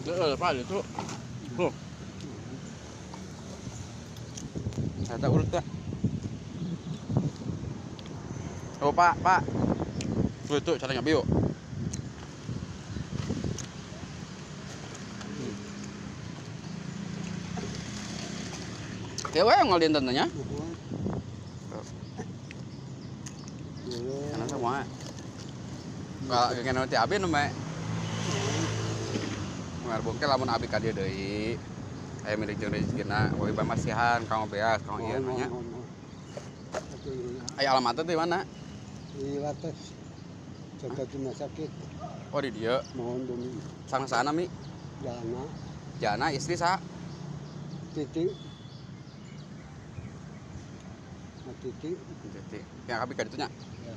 Pak itu. Tuh. Ada urut ya. Oh Pak. Tuh cara nyabi yuk. Kewe ngolin tentanya. Karena semua. Kalau kayak nanti abi namanya. Ngar bongkel lamun abi ka dieu deui. Aya milik jeung rezekina, we pamasihan, kang beas, kang ieu nya. Aya alamatnya di mana? Di Lates. Jaga rumah sakit. Oh di dieu. Mohon bumi. Sana mi. Jana istri sa. Titik. Titik. Yang abi ka ditu nya. Ya.